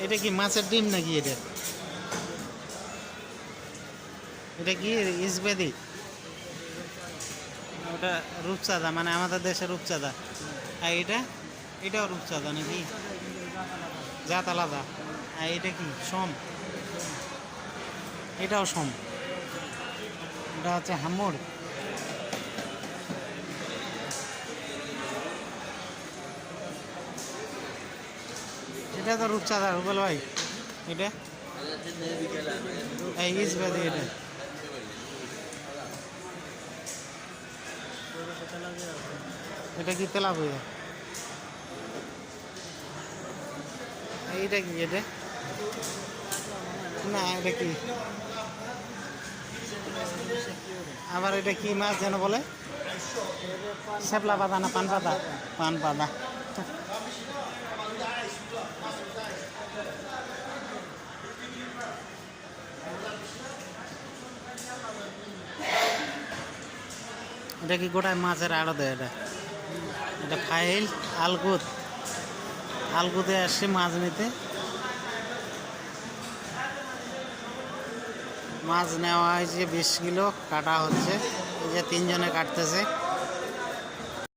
এটা কি মাছের ডিম নাকি? এটা এটা কি ইসবেদি? ওটা রূপচাঁদা, মানে আমাদের দেশের রূপচাঁদা। আর এটাও রূপচাঁদা নাকি? জাত আলাদা। আর এটা কি সম? এটাও সম। এটা হচ্ছে হামুর। এটা তো রূপচাঁদা রুবেল ভাই। এটা এই ইসবেদি। এটা কি তেলাপিয়া? এইটা কি? এটা না, এটা কি আবার? এটা কি মাছ যেন বলে? শ্যাপলা পাতা না পান পাতা? পান পাতা। এটা কি গোটায় মাছের আড়তে? এটা ফাইল আলগুতে আসছে মাছ নিতে। মাছ নেওয়া হয়েছে 20 কিলো, কাটা হচ্ছে। এই যে 3 জনে কাটতেছে।